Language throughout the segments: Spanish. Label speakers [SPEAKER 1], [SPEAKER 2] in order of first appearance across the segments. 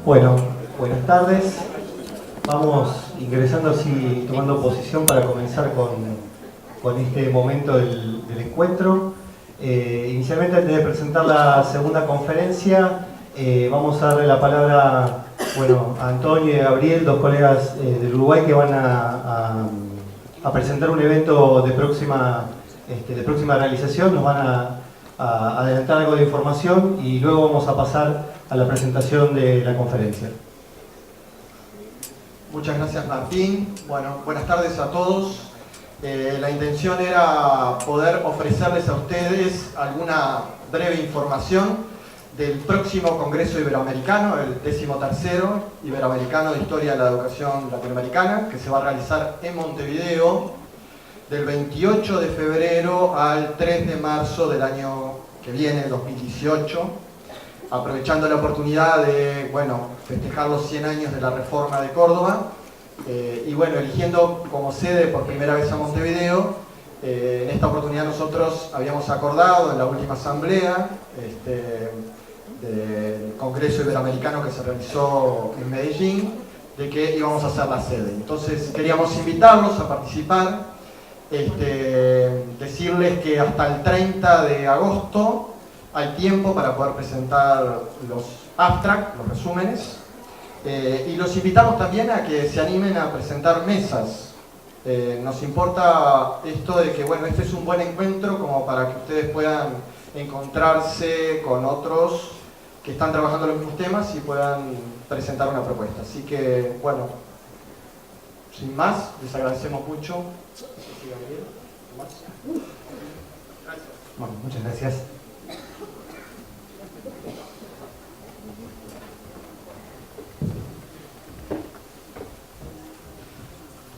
[SPEAKER 1] Bueno, buenas tardes. Vamos ingresando así, tomando posición para comenzar con este momento del encuentro. Inicialmente, antes de presentar la segunda conferencia, vamos a darle la palabra a Antonio y a Gabriel, dos colegas del Uruguay que van a presentar un evento de próxima realización. Nos van a adelantar algo de información y luego vamos a pasar a la presentación de la conferencia.
[SPEAKER 2] Muchas gracias, Martín. Bueno, buenas tardes a todos. La intención era poder ofrecerles a ustedes alguna breve información del próximo Congreso Iberoamericano, el 13º Iberoamericano de Historia de la Educación Latinoamericana, que se va a realizar en Montevideo del 28 de febrero al 3 de marzo del año que viene, 2018, aprovechando la oportunidad de festejar los 100 años de la Reforma de Córdoba y eligiendo como sede por primera vez a Montevideo. En esta oportunidad nosotros habíamos acordado en la última asamblea del Congreso Iberoamericano que se realizó en Medellín, de que íbamos a hacer la sede. Entonces queríamos invitarlos a participar. Decirles que hasta el 30 de agosto hay tiempo para poder presentar los abstracts, los resúmenes, y los invitamos también a que se animen a presentar mesas. Nos importa esto de que este es un buen encuentro como para que ustedes puedan encontrarse con otros que están trabajando los mismos temas y puedan presentar una propuesta. Así que, sin más, les agradecemos mucho.
[SPEAKER 1] Bueno, muchas gracias.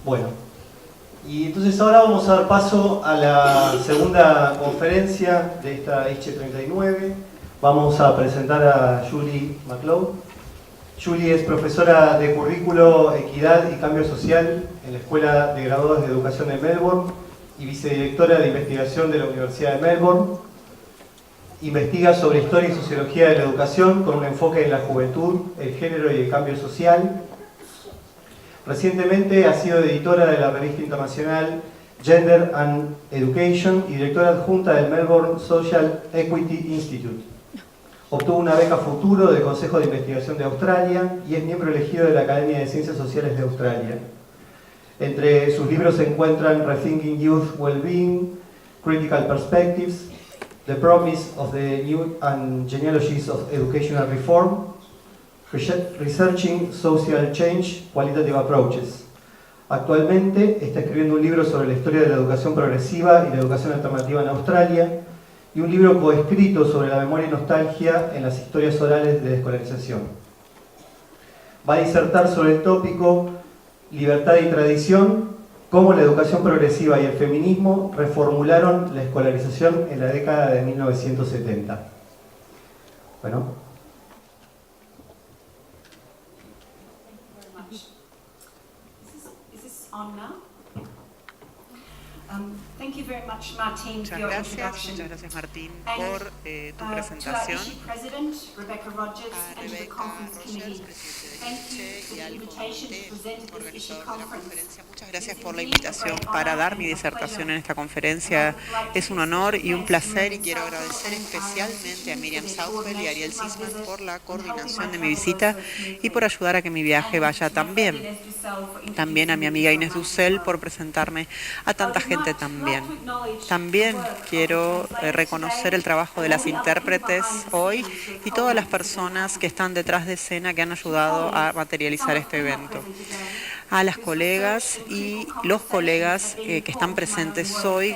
[SPEAKER 1] Bueno, y entonces ahora vamos a dar paso a la segunda conferencia de esta H39. Vamos a presentar a Julie McLeod. Julie es profesora de Currículo, Equidad y Cambio Social en la Escuela de Graduados de Educación de Melbourne y vicedirectora de investigación de la Universidad de Melbourne. Investiga sobre historia y sociología de la educación con un enfoque en la juventud, el género y el cambio social. Recientemente ha sido editora de la revista internacional Gender and Education y directora adjunta del Melbourne Social Equity Institute. Obtuvo una beca Futuro del Consejo de Investigación de Australia y es miembro elegido de la Academia de Ciencias Sociales de Australia. Entre sus libros se encuentran Rethinking Youth Wellbeing, Critical Perspectives, The Promise of the New and Genealogies of Educational Reform, Researching Social Change, Qualitative Approaches. Actualmente está escribiendo un libro sobre la historia de la educación progresiva y la educación alternativa en Australia y un libro coescrito sobre la memoria y nostalgia en las historias orales de escolarización. Va a disertar sobre el tópico Libertad y tradición, cómo la educación progresiva y el feminismo reformularon la escolarización en la década de 1970. Bueno.
[SPEAKER 3] Muchas gracias Martín por tu presentación. A Rebecca Rogers, presidente y al comité organizador de la conferencia, muchas gracias por la invitación para dar mi disertación en esta conferencia. Es un honor y un placer y quiero agradecer especialmente a Miriam Southwell y a Ariel Sisman por la coordinación de mi visita y por ayudar a que mi viaje vaya tan bien. También a mi amiga Inés Dussel por presentarme a tanta gente también. También quiero reconocer el trabajo de las intérpretes hoy y todas las personas que están detrás de escena que han ayudado a materializar este evento. A las colegas y los colegas que están presentes hoy,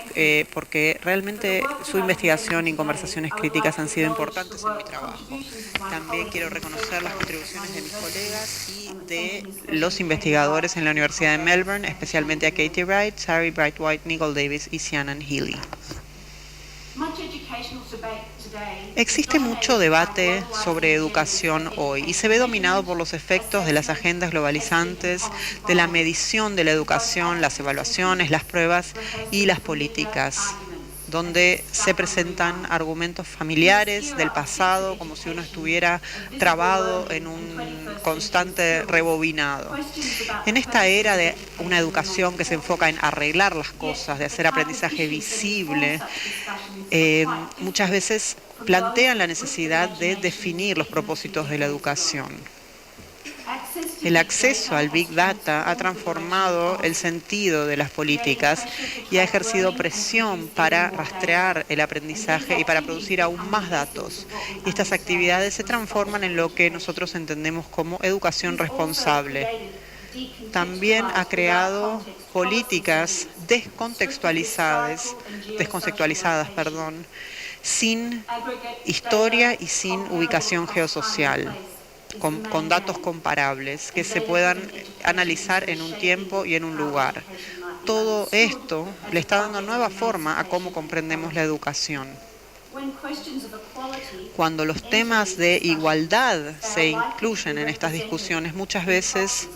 [SPEAKER 3] porque realmente su investigación y conversaciones críticas han sido importantes en mi trabajo. También quiero reconocer las contribuciones de mis colegas y de los investigadores en la Universidad de Melbourne, especialmente a Katie Wright, Sari Bright-White, Nicole Davis y Shannon Healy. Existe mucho debate sobre educación hoy y se ve dominado por los efectos de las agendas globalizantes, de la medición de la educación, las evaluaciones, las pruebas y las políticas.
[SPEAKER 4] donde se presentan argumentos familiares del pasado, como si uno estuviera trabado en un constante rebobinado. En esta era de una educación que se enfoca en arreglar las cosas, de hacer aprendizaje visible, muchas veces plantean la necesidad de definir los propósitos de la educación. El acceso al Big Data ha transformado el sentido de las políticas y ha ejercido presión para rastrear el aprendizaje y para producir aún más datos. Y estas actividades se transforman en lo que nosotros entendemos como educación responsable. También ha creado políticas descontextualizadas, sin historia y sin ubicación geosocial, con datos comparables que se puedan analizar en un tiempo y en un lugar. Todo esto le está dando nueva forma a cómo comprendemos la educación. Cuando los temas de igualdad se incluyen en estas discusiones, muchas veces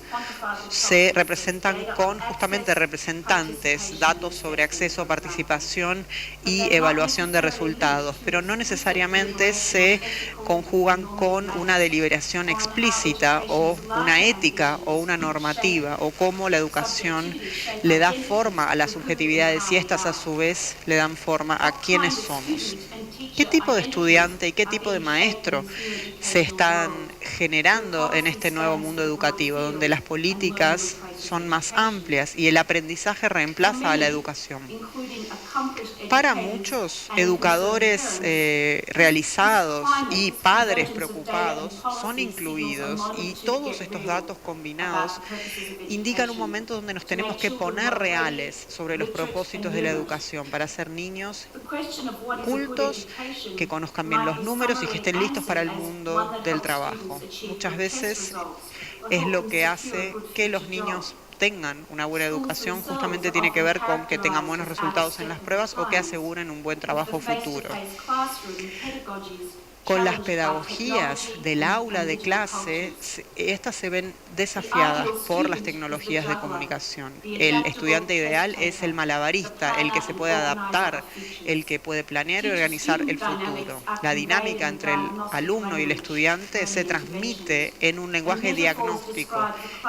[SPEAKER 4] se representan con justamente representantes, datos sobre acceso, participación y evaluación de resultados, pero no necesariamente se conjugan con una deliberación explícita o una ética o una normativa, o cómo la educación le da forma a las subjetividades y estas a su vez le dan forma a quiénes somos. ¿Qué tipo de estudiante y qué tipo de maestro se están generando en este nuevo mundo educativo, donde las políticas son más amplias y el aprendizaje reemplaza a la educación? Para muchos, educadores realizados y padres preocupados son incluidos, y todos estos datos combinados indican un momento donde nos tenemos que poner reales sobre los propósitos de la educación para ser niños cultos, que conozcan bien los números y que estén listos para el mundo del trabajo. Muchas veces es lo que hace que los niños tengan una buena educación, justamente tiene que ver con que tengan buenos resultados en las pruebas o que aseguren un buen trabajo futuro. Con las pedagogías del aula de clase, estas se ven desafiadas por las tecnologías de comunicación. El estudiante ideal es el malabarista, el que se puede adaptar, el que puede planear y organizar el futuro. La dinámica entre el alumno y el estudiante se transmite en un lenguaje diagnóstico,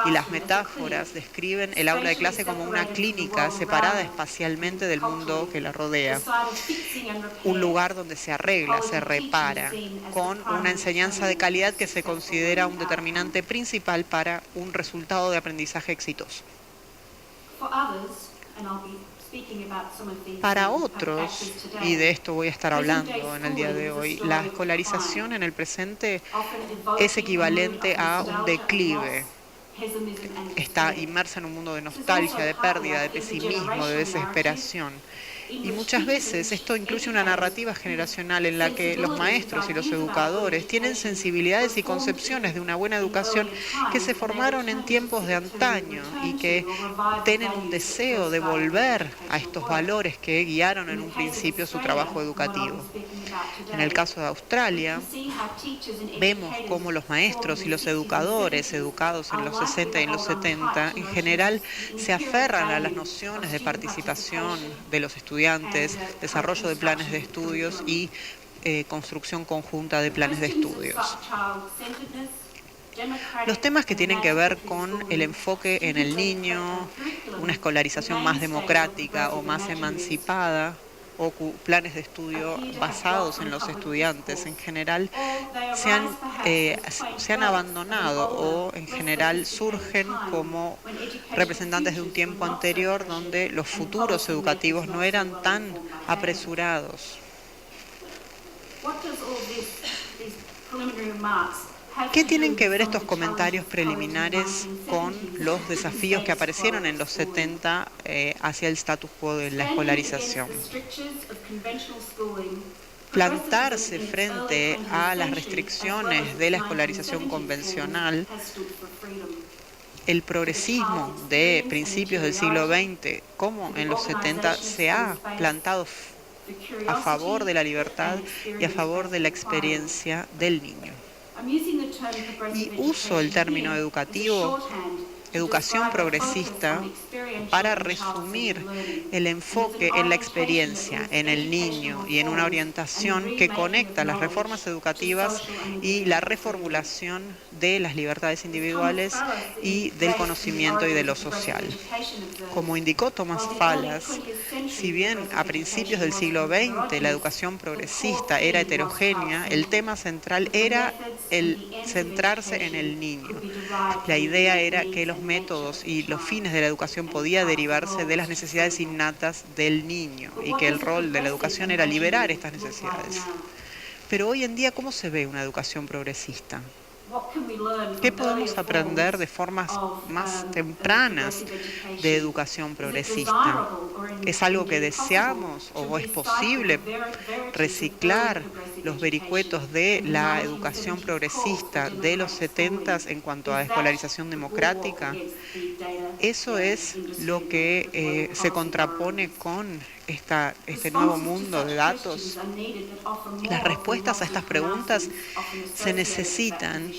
[SPEAKER 4] y las metáforas describen el aula de clase como una clínica separada espacialmente del mundo que la rodea. Un lugar donde se arregla, se repara, con una enseñanza de calidad que se considera un determinante principal para un resultado de aprendizaje exitoso. Para otros, y de esto voy a estar hablando en el día de hoy, la escolarización en el presente es equivalente a un declive. Está inmersa en un mundo de nostalgia, de pérdida, de pesimismo, de desesperación. Y muchas veces esto incluye una narrativa generacional en la que los maestros y los educadores tienen sensibilidades y concepciones de una buena educación que se formaron en tiempos de antaño y que tienen un deseo de volver a estos valores que guiaron en un principio su trabajo educativo. En el caso de Australia, vemos cómo los maestros y los educadores educados en los 60 y en los 70 en general se aferran a las nociones de participación de los estudiantes, desarrollo de planes de estudios y construcción conjunta de planes de estudios. Los temas que tienen que ver con el enfoque en el niño, una escolarización más democrática o más emancipada, o planes de estudio basados en los estudiantes en general, se han abandonado o en general surgen como representantes de un tiempo anterior donde los futuros educativos no eran tan apresurados. ¿Qué tienen que ver estos comentarios preliminares con los desafíos que aparecieron en los 70 hacia el status quo de la escolarización? Plantarse frente a las restricciones de la escolarización convencional, el progresismo de principios del siglo XX, como en los 70, se ha plantado a favor de la libertad y a favor de la experiencia del niño. Y uso el término educativo educación progresista para resumir el enfoque en la experiencia, en el niño y en una orientación que conecta las reformas educativas y la reformulación de las libertades individuales y del conocimiento y de lo social. Como indicó Thomas Fallas, si bien a principios del siglo XX la educación progresista era heterogénea, el tema central era el centrarse en el niño. La idea era que los métodos y los fines de la educación podían derivarse de las necesidades innatas del niño y que el rol de la educación era liberar estas necesidades. Pero hoy en día, ¿cómo se ve una educación progresista? ¿Qué podemos aprender de formas más tempranas de educación progresista? ¿Es algo que deseamos o es posible reciclar los vericuetos de la educación progresista de los 70 en cuanto a escolarización democrática? Eso es lo que se contrapone con este nuevo mundo de datos. Las respuestas a estas preguntas se necesitan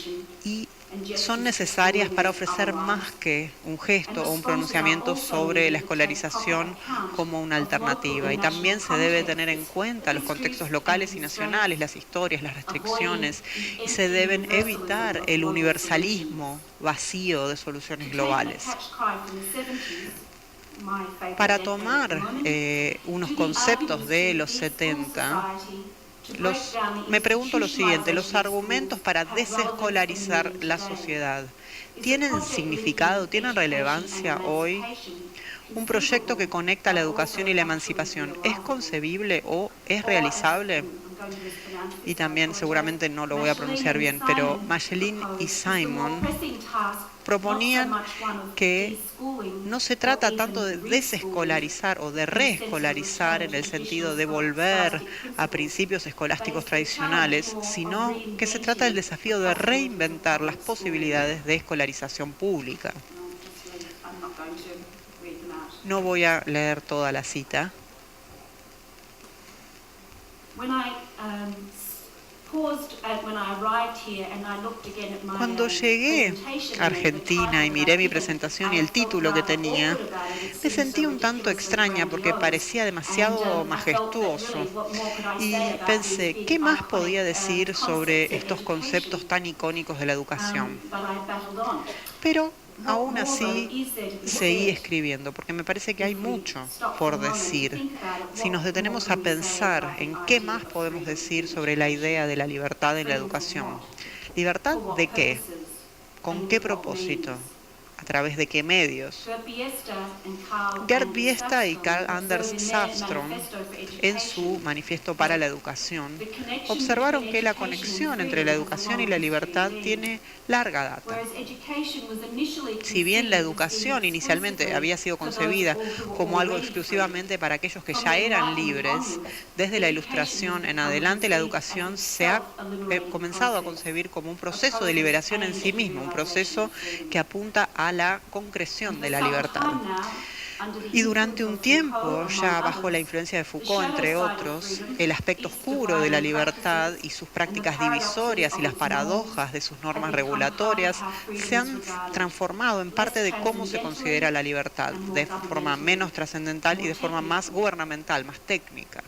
[SPEAKER 4] y son necesarias para ofrecer más que un gesto o un pronunciamiento sobre la escolarización como una alternativa. Y también se debe tener en cuenta los contextos locales y nacionales, las historias, las restricciones, y se deben evitar el universalismo vacío de soluciones globales. Para tomar unos conceptos de los 70, me pregunto lo siguiente: los argumentos para desescolarizar la sociedad, ¿tienen significado, tienen relevancia hoy? Un proyecto que conecta la educación y la emancipación, ¿es concebible o es realizable? Y también, seguramente no lo voy a pronunciar bien, pero Mechelin y Simon proponían que no se trata tanto de desescolarizar o de reescolarizar en el sentido de volver a principios escolásticos tradicionales, sino que se trata del desafío de reinventar las posibilidades de escolarización pública. No voy a leer toda la cita. Cuando llegué a Argentina y miré mi presentación y el título que tenía, me sentí un tanto extraña porque parecía demasiado majestuoso. Y pensé, ¿qué más podía decir sobre estos conceptos tan icónicos de la educación? Pero aún así seguí escribiendo, porque me parece que hay mucho por decir. Si nos detenemos a pensar en qué más podemos decir sobre la idea de la libertad en la educación. ¿Libertad de qué? ¿Con qué propósito? ¿A través de qué medios? Gerd Biesta y Carl Anders Safstrom, en su Manifiesto para la Educación, observaron que la conexión entre la educación y la libertad tiene larga data. Si bien la educación inicialmente había sido concebida como algo exclusivamente para aquellos que ya eran libres, desde la Ilustración en adelante la educación se ha comenzado a concebir como un proceso de liberación en sí mismo, un proceso que apunta a la concreción de la libertad. Y durante un tiempo, ya bajo la influencia de Foucault, entre otros, el aspecto oscuro de la libertad y sus prácticas divisorias y las paradojas de sus normas regulatorias se han transformado en parte de cómo se considera la libertad, de forma menos trascendental y de forma más gubernamental, más técnica.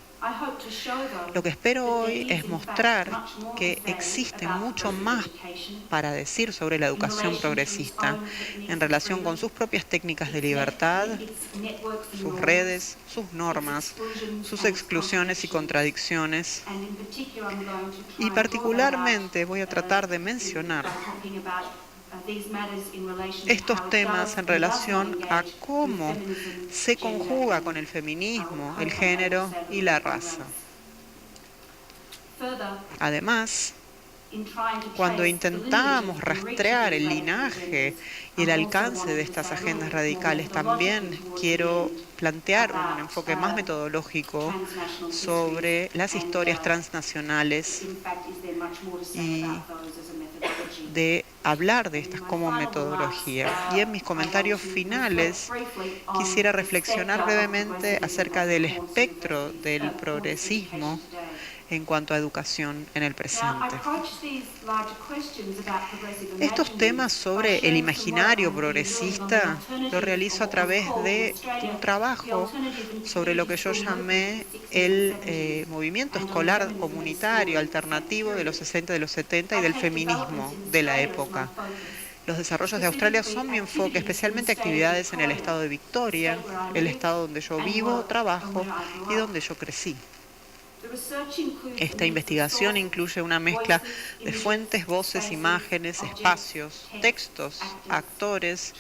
[SPEAKER 4] Lo que espero hoy es mostrar que existe mucho más para decir sobre la educación progresista en relación con sus propias técnicas de libertad, sus redes, sus normas, sus exclusiones y contradicciones. Y particularmente voy a tratar de mencionar estos temas en relación a cómo se conjuga con el feminismo, el género y la raza. Además, cuando intentamos rastrear el linaje y el alcance de estas agendas radicales, también quiero plantear un enfoque más metodológico sobre las historias transnacionales y de hablar de estas como metodología. Y en mis comentarios finales quisiera reflexionar brevemente acerca del espectro del progresismo en cuanto a educación en el presente. Estos temas sobre el imaginario progresista lo realizo a través de un trabajo sobre lo que yo llamé el movimiento escolar comunitario alternativo de los 60 y de los 70 y del feminismo de la época. Los desarrollos de Australia son mi enfoque, especialmente actividades en el estado de Victoria, el estado donde yo vivo, trabajo y donde yo crecí. Esta investigación incluye una mezcla de fuentes, voces, imágenes, espacios, textos, actores,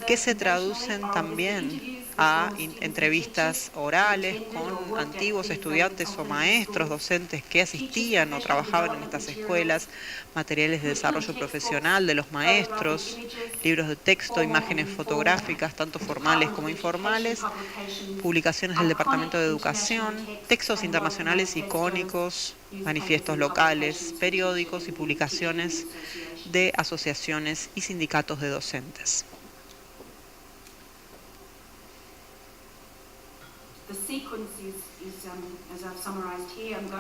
[SPEAKER 4] que se traducen también a entrevistas orales con antiguos estudiantes o maestros, docentes que asistían o trabajaban en estas escuelas, materiales de desarrollo profesional de los maestros, libros de texto, imágenes fotográficas, tanto formales como informales, publicaciones del Departamento de Educación, textos internacionales icónicos, manifiestos locales, periódicos y publicaciones de asociaciones y sindicatos de docentes.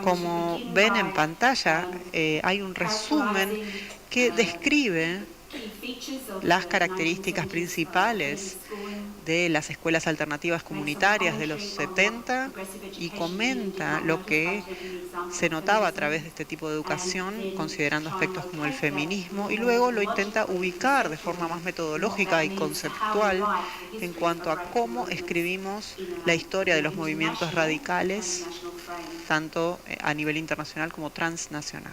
[SPEAKER 4] Como ven en pantalla, hay un resumen que describe las características principales de las escuelas alternativas comunitarias de los 70 y comenta lo que se notaba a través de este tipo de educación, considerando aspectos como el feminismo, y luego lo intenta ubicar de forma más metodológica y conceptual en cuanto a cómo escribimos la historia de los movimientos radicales, tanto a nivel internacional como transnacional.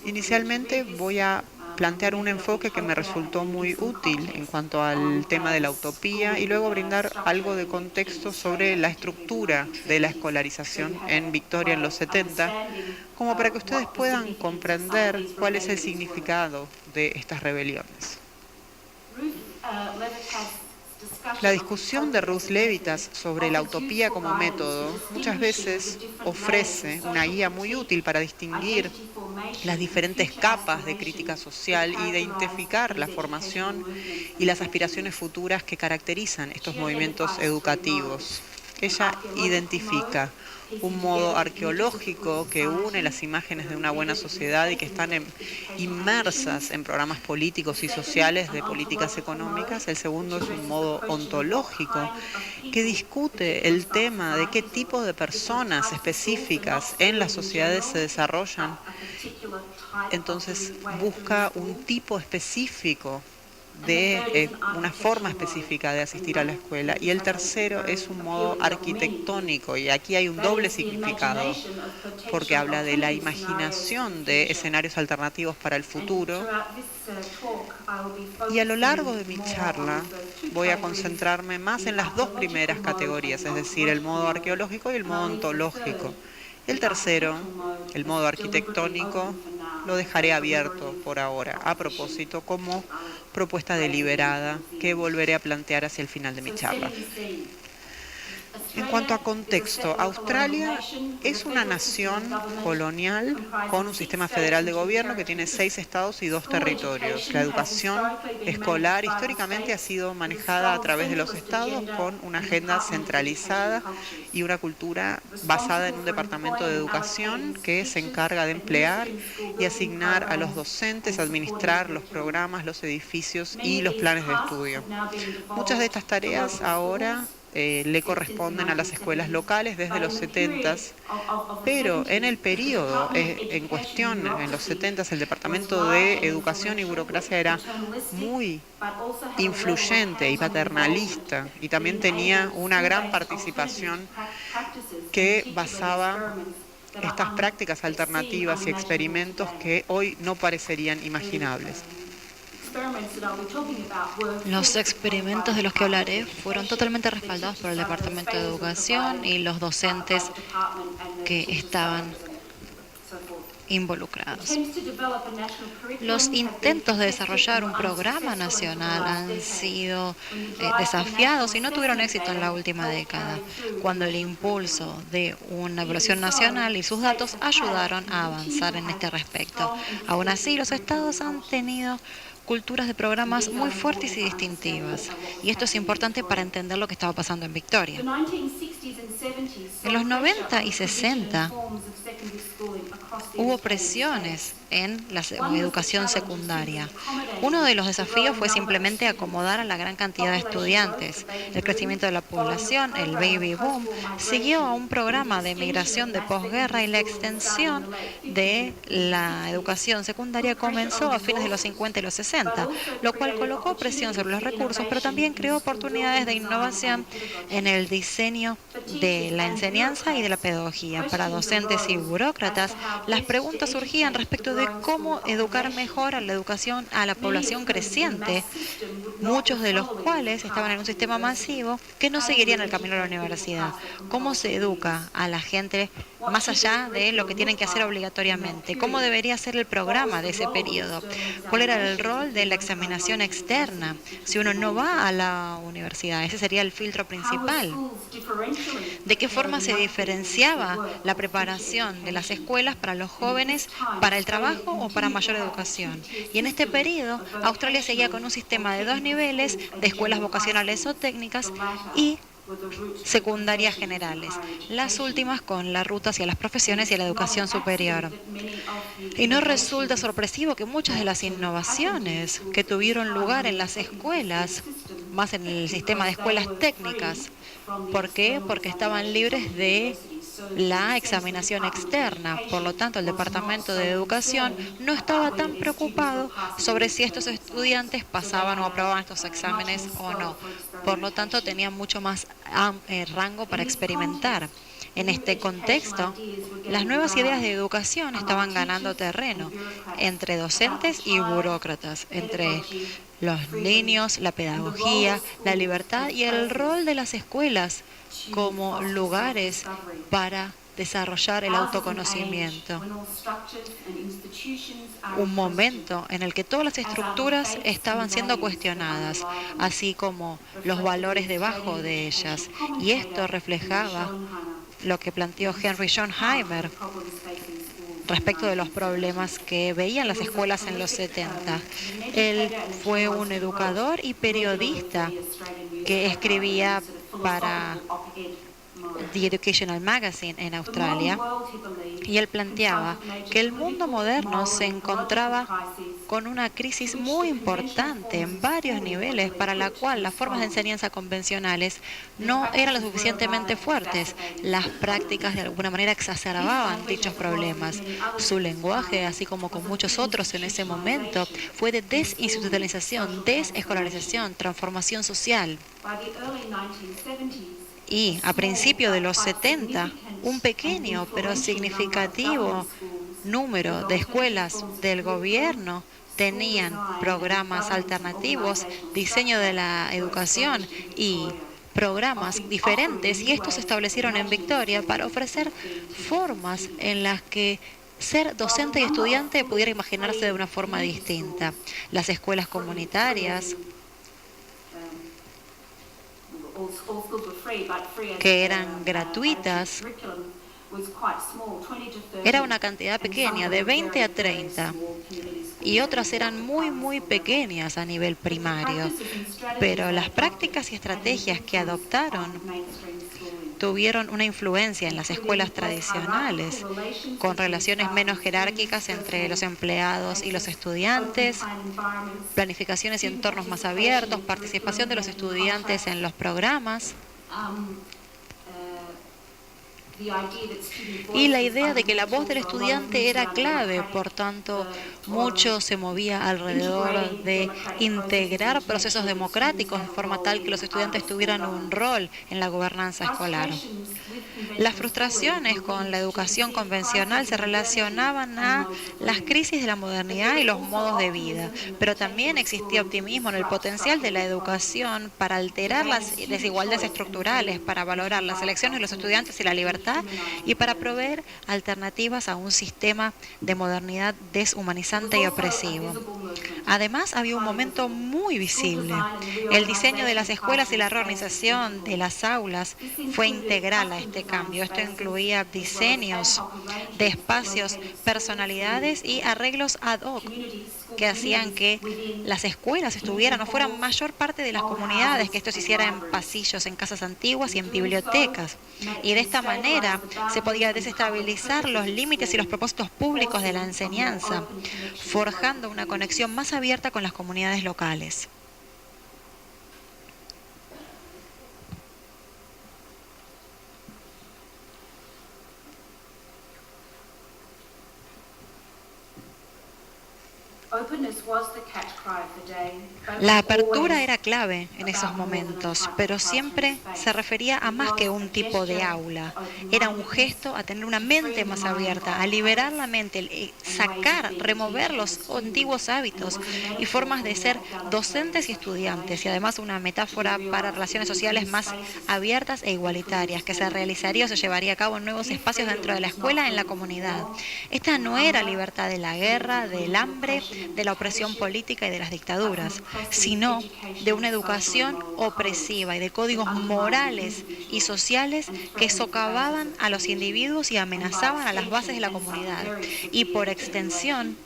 [SPEAKER 4] Inicialmente voy a plantear un enfoque que me resultó muy útil en cuanto al tema de la utopía y luego brindar algo de contexto sobre la estructura de la escolarización en Victoria en los 70, como para que ustedes puedan comprender cuál es el significado de estas rebeliones. La discusión de Ruth Levitas sobre la utopía como método muchas veces ofrece una guía muy útil para distinguir las diferentes capas de crítica social y de identificar la formación y las aspiraciones futuras que caracterizan estos movimientos educativos. Ella identifica un modo arqueológico que une las imágenes de una buena sociedad y que están inmersas en programas políticos y sociales de políticas económicas. El segundo es un modo ontológico que discute el tema de qué tipo de personas específicas en las sociedades se desarrollan. Entonces busca un tipo específico de una forma específica de asistir a la escuela. Y el tercero es un modo arquitectónico, y aquí hay un doble significado, porque habla de la imaginación de escenarios alternativos para el futuro. Y a lo largo de mi charla voy a concentrarme más en las dos primeras categorías, es decir, el modo arqueológico y el modo ontológico. El tercero, el modo arquitectónico, lo dejaré abierto por ahora, a propósito, como propuesta deliberada que volveré a plantear hacia el final de mi charla. En cuanto a contexto, Australia es una nación colonial con un sistema federal de gobierno que tiene 6 estados y 2 territorios. La educación escolar históricamente ha sido manejada a través de los estados con una agenda centralizada y una cultura basada en un departamento de educación que se encarga de emplear y asignar a los docentes, administrar los programas, los edificios y los planes de estudio. Muchas de estas tareas ahora le corresponden a las escuelas locales desde los 70s, pero en el periodo en cuestión, en los 70s, el Departamento de Educación y Burocracia era muy influyente y paternalista, y también tenía una gran participación que basaba estas prácticas alternativas y experimentos que hoy no parecerían imaginables.
[SPEAKER 5] Los experimentos de los que hablaré fueron totalmente respaldados por el Departamento de Educación y los docentes que estaban involucrados. Los intentos de desarrollar un programa nacional han sido desafiados y no tuvieron éxito en la última década, cuando el impulso de una evaluación nacional y sus datos ayudaron a avanzar en este respecto. Aún así, los estados han tenido culturas de programas muy fuertes y distintivas. Y esto es importante para entender lo que estaba pasando en Victoria. En los 90 y 60 hubo presiones en la educación secundaria. Uno de los desafíos fue simplemente acomodar a la gran cantidad de estudiantes. El crecimiento de la población, el baby boom, siguió a un programa de migración de posguerra y la extensión de la educación secundaria comenzó a fines de los 50 y los 60, lo cual colocó presión sobre los recursos, pero también creó oportunidades de innovación en el diseño de la enseñanza y de la pedagogía. Para docentes y burócratas, las preguntas surgían respecto de cómo educar mejor a la población creciente, muchos de los cuales estaban en un sistema masivo que no seguirían el camino a la universidad. ¿Cómo se educa a la gente más allá de lo que tienen que hacer obligatoriamente? ¿Cómo debería ser el programa de ese periodo? ¿Cuál era el rol de la examinación externa si uno no va a la universidad? Ese sería el filtro principal. ¿De qué forma se diferenciaba la preparación de las escuelas para los jóvenes, para el trabajo o para mayor educación? Y en este periodo, Australia seguía con un sistema de 2 niveles de escuelas vocacionales o técnicas y secundarias generales, las últimas con la ruta hacia las profesiones y a la educación superior. Y no resulta sorpresivo que muchas de las innovaciones que tuvieron lugar en las escuelas, más en el sistema de escuelas técnicas, ¿por qué? Porque estaban libres de la examinación externa. Por lo tanto, el Departamento de Educación no estaba tan preocupado sobre si estos estudiantes pasaban o aprobaban estos exámenes o no. Por lo tanto, tenían mucho más rango para experimentar. En este contexto, las nuevas ideas de educación estaban ganando terreno entre docentes y burócratas, entre los niños, la pedagogía, la libertad y el rol de las escuelas como lugares para desarrollar el autoconocimiento. Un momento en el que todas las estructuras estaban siendo cuestionadas, así como los valores debajo de ellas. Y esto reflejaba lo que planteó Henry Schonheimer respecto de los problemas que veían las escuelas en los 70. Él fue un educador y periodista que escribía para The Educational Magazine en Australia, y él planteaba que el mundo moderno se encontraba con una crisis muy importante en varios niveles para la cual las formas de enseñanza convencionales no eran lo suficientemente fuertes. Las prácticas de alguna manera exacerbaban dichos problemas. Su lenguaje, así como con muchos otros en ese momento, fue de desinstitucionalización, desescolarización, transformación social. Y a principios de los 70, un pequeño pero significativo número de escuelas del gobierno tenían programas alternativos, diseño de la educación y programas diferentes, y estos se establecieron en Victoria para ofrecer formas en las que ser docente y estudiante pudiera imaginarse de una forma distinta. Las escuelas comunitarias, que eran gratuitas, era una cantidad pequeña, de 20 a 30, y otras eran muy pequeñas a nivel primario. Pero las prácticas y estrategias que adoptaron tuvieron una influencia en las escuelas tradicionales, con relaciones menos jerárquicas entre los empleados y los estudiantes, planificaciones y entornos más abiertos, participación de los estudiantes en los programas, y la idea de que la voz del estudiante era clave. Por tanto, mucho se movía alrededor de integrar procesos democráticos de forma tal que los estudiantes tuvieran un rol en la gobernanza escolar. Las frustraciones con la educación convencional se relacionaban a las crisis de la modernidad y los modos de vida, pero también existía optimismo en el potencial de la educación para alterar las desigualdades estructurales, para valorar las elecciones de los estudiantes y la libertad, y para proveer alternativas a un sistema de modernidad deshumanizante y opresivo. Además, había un momento muy visible. El diseño de las escuelas y la reorganización de las aulas fue integral a este cambio. Esto incluía diseños de espacios, personalidades y arreglos ad hoc que hacían que las escuelas estuvieran o fueran mayor parte de las comunidades, que esto se hiciera en pasillos, en casas antiguas y en bibliotecas. Y de esta manera se podía desestabilizar los límites y los propósitos públicos de la enseñanza, forjando una conexión más abierta con las comunidades locales. La apertura era clave en esos momentos, pero siempre se refería a más que un tipo de aula. Era un gesto a tener una mente más abierta, a liberar la mente, sacar, remover los antiguos hábitos y formas de ser docentes y estudiantes, y además una metáfora para relaciones sociales más abiertas e igualitarias, que se realizaría o se llevaría a cabo en nuevos espacios dentro de la escuela, en la comunidad. Esta no era libertad de la guerra, del hambre, de la opresión política y de las dictaduras, sino de una educación opresiva y de códigos morales y sociales que socavaban a los individuos y amenazaban a las bases de la comunidad y, por extensión,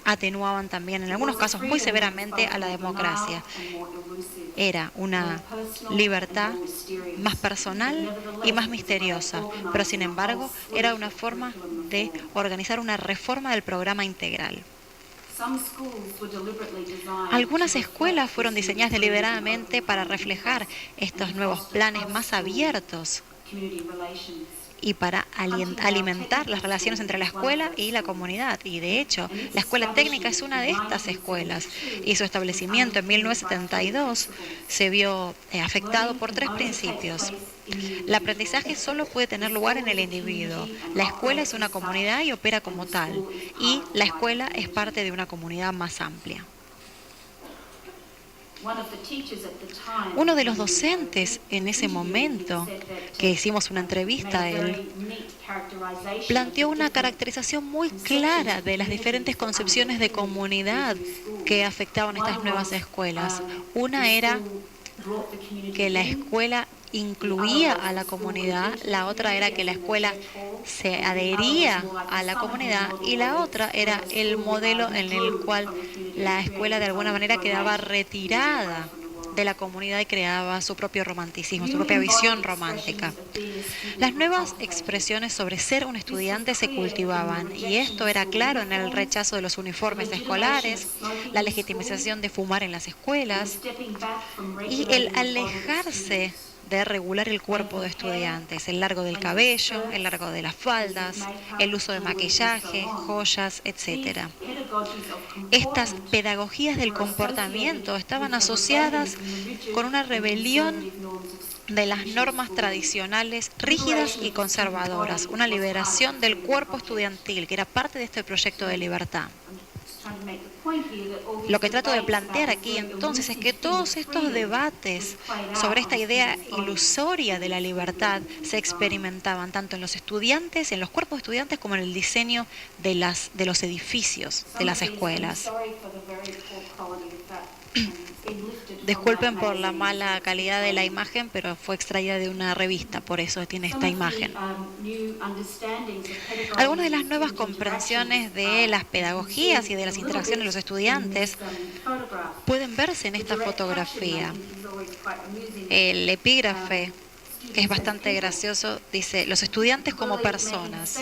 [SPEAKER 5] atenuaban también, en algunos casos muy severamente, a la democracia. Era una libertad más personal y más misteriosa, pero sin embargo era una forma de organizar una reforma del programa integral. Algunas escuelas fueron diseñadas deliberadamente para reflejar estos nuevos planes más abiertos y para alimentar las relaciones entre la escuela y la comunidad. Y de hecho, la escuela técnica es una de estas escuelas, y su establecimiento en 1972 se vio afectado por tres principios. El aprendizaje solo puede tener lugar en el individuo. La escuela es una comunidad y opera como tal. Y la escuela es parte de una comunidad más amplia. Uno de los docentes en ese momento, que hicimos una entrevista a él, planteó una caracterización muy clara de las diferentes concepciones de comunidad que afectaban estas nuevas escuelas. Una era que la escuela incluía a la comunidad, la otra era que la escuela se adhería a la comunidad y la otra era el modelo en el cual la escuela de alguna manera quedaba retirada de la comunidad y creaba su propio romanticismo, su propia visión romántica. Las nuevas expresiones sobre ser un estudiante se cultivaban y esto era claro en el rechazo de los uniformes escolares, la legitimización de fumar en las escuelas y el alejarse de regular el cuerpo de estudiantes, el largo del cabello, el largo de las faldas, el uso de maquillaje, joyas, etc. Estas pedagogías del comportamiento estaban asociadas con una rebelión de las normas tradicionales rígidas y conservadoras, una liberación del cuerpo estudiantil, que era parte de este proyecto de libertad. Lo que trato de plantear aquí entonces es que todos estos debates sobre esta idea ilusoria de la libertad se experimentaban tanto en los estudiantes, en los cuerpos de estudiantes, como en el diseño de los edificios de las escuelas. Disculpen por la mala calidad de la imagen, pero fue extraída de una revista, por eso tiene esta imagen. Algunas de las nuevas comprensiones de las pedagogías y de las interacciones de los estudiantes pueden verse en esta fotografía. El epígrafe, que es bastante gracioso, dice: los estudiantes como personas,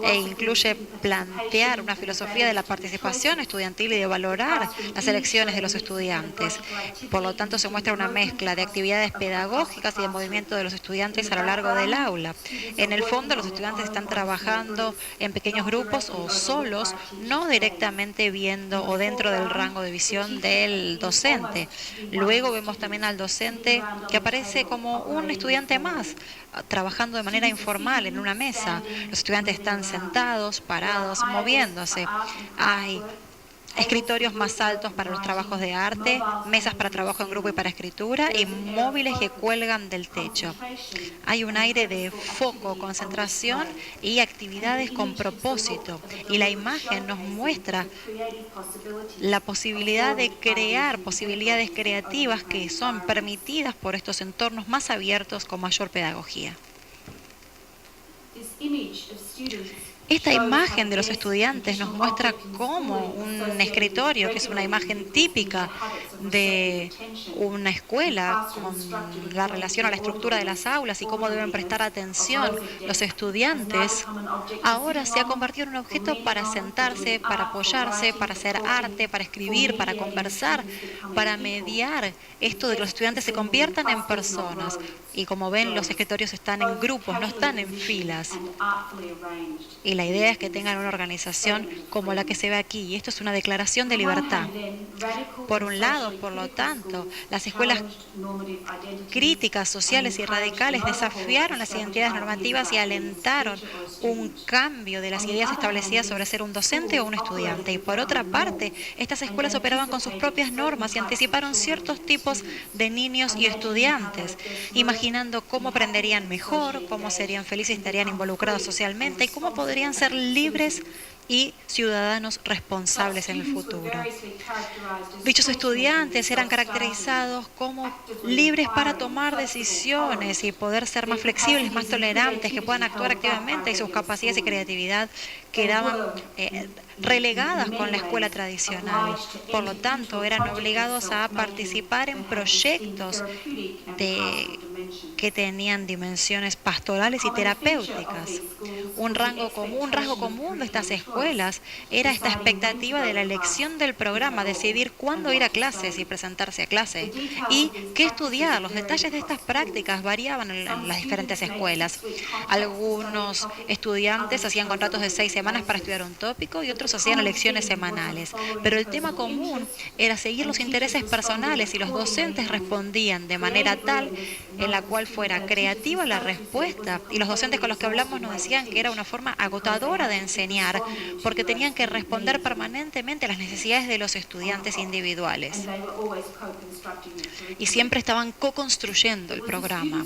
[SPEAKER 5] e incluye plantear una filosofía de la participación estudiantil y de valorar las elecciones de los estudiantes. Por lo tanto, se muestra una mezcla de actividades pedagógicas y de movimiento de los estudiantes a lo largo del aula. En el fondo, los estudiantes están trabajando en pequeños grupos o solos, no directamente viendo o dentro del rango de visión del docente. Luego vemos también al docente que aparece como un estudiante más, trabajando de manera informal en una mesa. Los estudiantes están sentados, parados, moviéndose. Hay escritorios más altos para los trabajos de arte, mesas para trabajo en grupo y para escritura, y móviles que cuelgan del techo. Hay un aire de foco, concentración y actividades con propósito. Y la imagen nos muestra la posibilidad de crear posibilidades creativas que son permitidas por estos entornos más abiertos con mayor pedagogía. Esta imagen de los estudiantes nos muestra cómo un escritorio, que es una imagen típica de una escuela, con la relación a la estructura de las aulas y cómo deben prestar atención los estudiantes, ahora se ha convertido en un objeto para sentarse, para apoyarse, para hacer arte, para escribir, para conversar, para mediar esto de que los estudiantes se conviertan en personas. Y como ven, los escritorios están en grupos, no están en filas. Y la idea es que tengan una organización como la que se ve aquí. Y esto es una declaración de libertad. Por un lado, por lo tanto, las escuelas críticas, sociales y radicales desafiaron las identidades normativas y alentaron un cambio de las ideas establecidas sobre ser un docente o un estudiante. Y por otra parte, estas escuelas operaban con sus propias normas y anticiparon ciertos tipos de niños y estudiantes, imaginando cómo aprenderían mejor, cómo serían felices y estarían involucrados socialmente y cómo podrían ser libres y ciudadanos responsables en el futuro. Dichos estudiantes eran caracterizados como libres para tomar decisiones y poder ser más flexibles, más tolerantes, que puedan actuar activamente y sus capacidades y creatividad quedaban relegadas con la escuela tradicional. Por lo tanto, eran obligados a participar en proyectos que tenían dimensiones pastorales y terapéuticas. Un rasgo común de estas escuelas era esta expectativa de la elección del programa, decidir cuándo ir a clases y presentarse a clase y qué estudiar. Los detalles de estas prácticas variaban en las diferentes escuelas. Algunos estudiantes hacían contratos de 6 semanas para estudiar un tópico y otros hacían elecciones semanales. Pero el tema común era seguir los intereses personales y los docentes respondían de manera tal en la cual fuera creativa la respuesta. Y los docentes con los que hablamos nos decían que era una forma agotadora de enseñar porque tenían que responder permanentemente a las necesidades de los estudiantes individuales. Y siempre estaban co-construyendo el programa.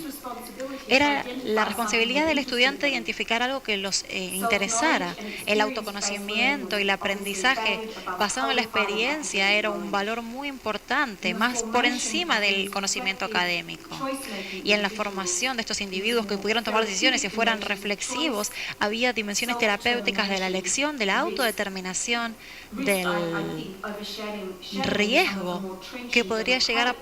[SPEAKER 5] Era la responsabilidad del estudiante identificar algo que los interesara. El autoconocimiento y el aprendizaje basado en la experiencia era un valor muy importante, más por encima del conocimiento académico. Y en la formación de estos individuos que pudieran tomar decisiones y fueran reflexivos, había dimensiones terapéuticas de la elección, de la autodeterminación, del riesgo que podría llegar a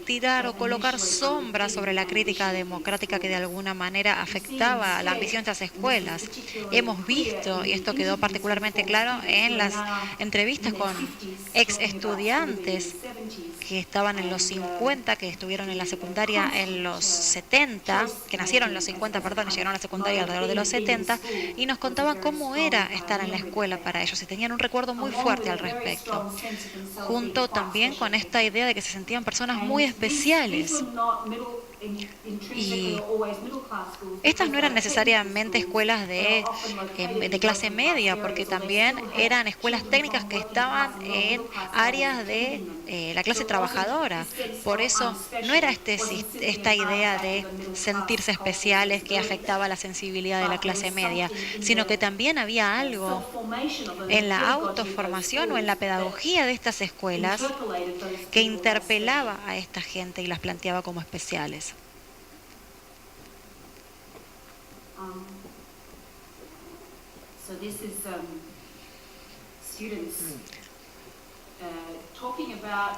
[SPEAKER 5] tirar o colocar sombras sobre la crítica democrática que de alguna manera afectaba a la ambición de estas escuelas. Hemos visto, y esto quedó particularmente claro en las entrevistas con ex estudiantes que estaban en los 50, que estuvieron en la secundaria en los 70, que nacieron en los 50, perdón, y llegaron a la secundaria alrededor de los 70, y nos contaban cómo era estar en la escuela para ellos, y tenían un recuerdo muy fuerte al respecto, junto también con esta idea de que se sentían personas muy especiales. Y estas no eran necesariamente escuelas de clase media, porque también eran escuelas técnicas que estaban en áreas de la clase trabajadora. Por eso no era esta idea de sentirse especiales que afectaba la sensibilidad de la clase media, sino que también había algo en la autoformación o en la pedagogía de estas escuelas que interpelaba a esta gente y las planteaba como especiales.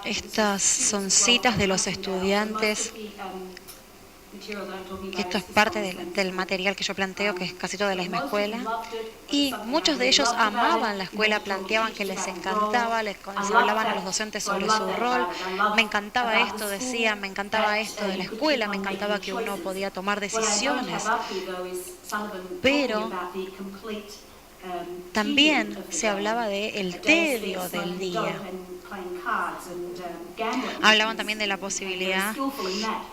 [SPEAKER 5] Estas son citas de los estudiantes. Esto es parte del material que yo planteo, que es casi todo de la misma escuela. Y muchos de ellos amaban la escuela, planteaban que les encantaba, les hablaban a los docentes sobre su rol. Me encantaba esto, decían, me encantaba esto de la escuela, me encantaba que uno podía tomar decisiones. Pero también se hablaba del tedio del día. Hablaban también de la posibilidad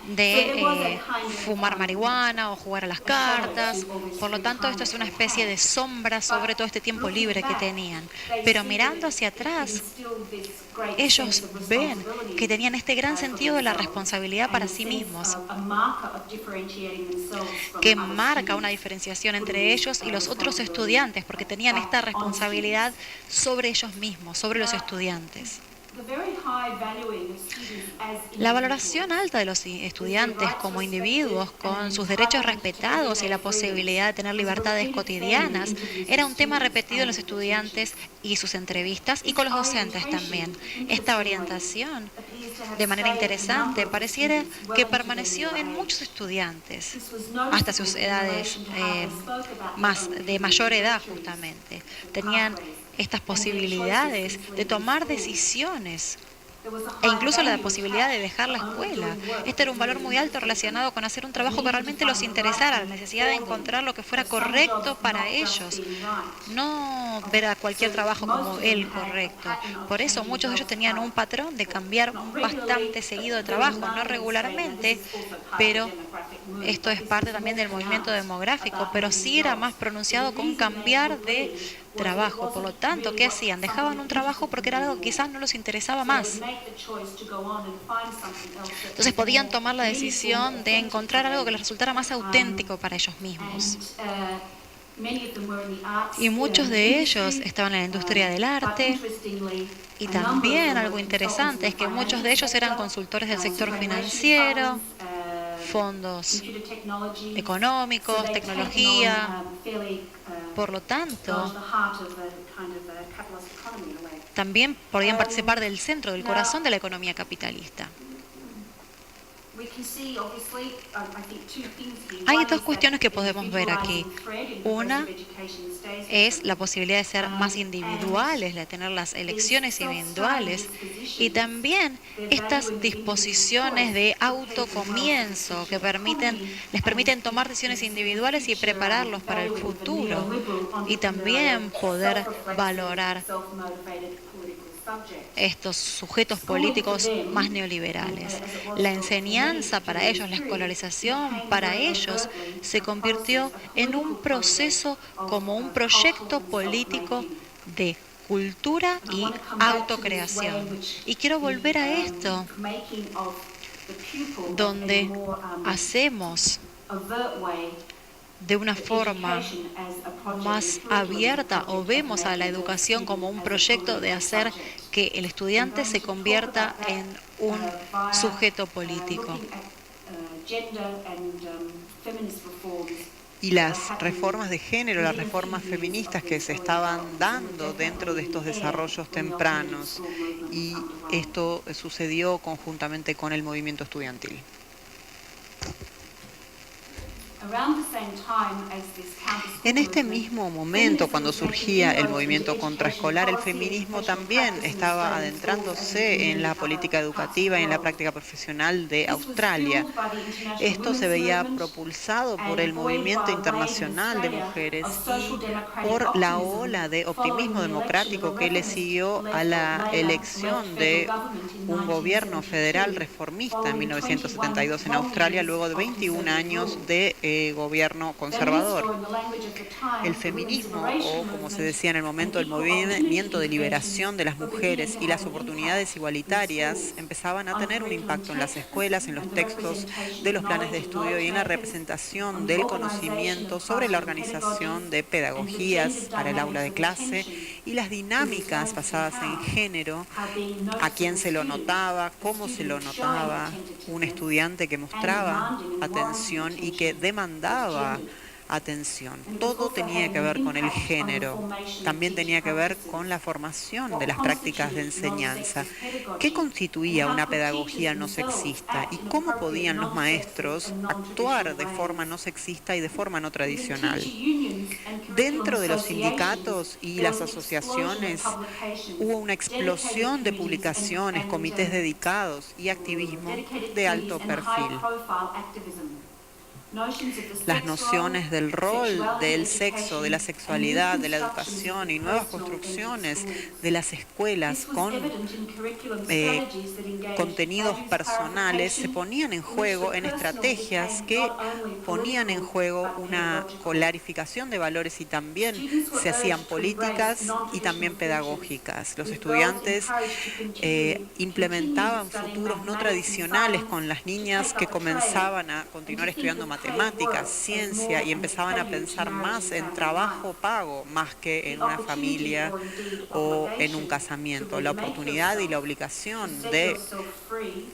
[SPEAKER 5] de fumar marihuana o jugar a las cartas. Por lo tanto, esto es una especie de sombra sobre todo este tiempo libre que tenían. Pero mirando hacia atrás, ellos ven que tenían este gran sentido de la responsabilidad para sí mismos, que marca una diferenciación entre ellos y los otros estudiantes, porque tenían esta responsabilidad sobre ellos mismos, sobre los estudiantes. La valoración alta de los estudiantes como individuos, con sus derechos respetados y la posibilidad de tener libertades cotidianas, era un tema repetido en los estudiantes y sus entrevistas y con los docentes también. Esta orientación, de manera interesante, pareciera que permaneció en muchos estudiantes, hasta sus edades de mayor edad justamente. Tenían estas posibilidades de tomar decisiones e incluso la posibilidad de dejar la escuela. Este era un valor muy alto relacionado con hacer un trabajo que realmente los interesara, la necesidad de encontrar lo que fuera correcto para ellos, no ver a cualquier trabajo como el correcto. Por eso muchos de ellos tenían un patrón de cambiar bastante seguido de trabajo, no regularmente, pero esto es parte también del movimiento demográfico, pero sí era más pronunciado con cambiar de trabajo. Por lo tanto, ¿qué hacían? Dejaban un trabajo porque era algo que quizás no los interesaba más. Entonces podían tomar la decisión de encontrar algo que les resultara más auténtico para ellos mismos. Y muchos de ellos estaban en la industria del arte. Y también algo interesante es que muchos de ellos eran consultores del sector financiero, fondos económicos, tecnología. Por lo tanto, también podían participar del centro, del corazón de la economía capitalista. Hay dos cuestiones que podemos ver aquí. Una es la posibilidad de ser más individuales, de tener las elecciones individuales, y también estas disposiciones de autocomienzo que les permiten tomar decisiones individuales y prepararlos para el futuro, y también poder valorar estos sujetos políticos más neoliberales. La enseñanza para ellos, la escolarización para ellos, se convirtió en un proceso como un proyecto político de cultura y autocreación. Y quiero volver a esto, donde hacemos de una forma más abierta o vemos a la educación como un proyecto de hacer que el estudiante se convierta en un sujeto político.
[SPEAKER 4] Y las reformas de género, las reformas feministas que se estaban dando dentro de estos desarrollos tempranos, y esto sucedió conjuntamente con el movimiento estudiantil. En este mismo momento, cuando surgía el movimiento contraescolar, el feminismo también estaba adentrándose en la política educativa y en la práctica profesional de Australia. Esto se veía propulsado por el movimiento internacional de mujeres y por la ola de optimismo democrático que le siguió a la elección de un gobierno federal reformista en 1972 en Australia, luego de 21 años de gobierno conservador. El feminismo, o como se decía en el momento, el movimiento de liberación de las mujeres y las oportunidades igualitarias, empezaban a tener un impacto en las escuelas, en los textos de los planes de estudio y en la representación del conocimiento sobre la organización de pedagogías para el aula de clase y las dinámicas basadas en género, a quién se lo notaba, cómo se lo notaba, un estudiante que mostraba atención y que demandaba atención. Todo tenía que ver con el género, también tenía que ver con la formación de las prácticas de enseñanza. ¿Qué constituía una pedagogía no sexista y cómo podían los maestros actuar de forma no sexista y de forma no tradicional? Dentro de los sindicatos y las asociaciones hubo una explosión de publicaciones, comités dedicados y activismo de alto perfil. Las nociones del rol, del sexo, de la sexualidad, de la educación y nuevas construcciones de las escuelas con contenidos personales se ponían en juego en estrategias que ponían en juego una clarificación de valores y también se hacían políticas y también pedagógicas. Los estudiantes implementaban futuros no tradicionales con las niñas que comenzaban a continuar estudiando matemáticas matemáticas, ciencia, y empezaban a pensar más en trabajo pago más que en una familia o en un casamiento. La oportunidad y la obligación de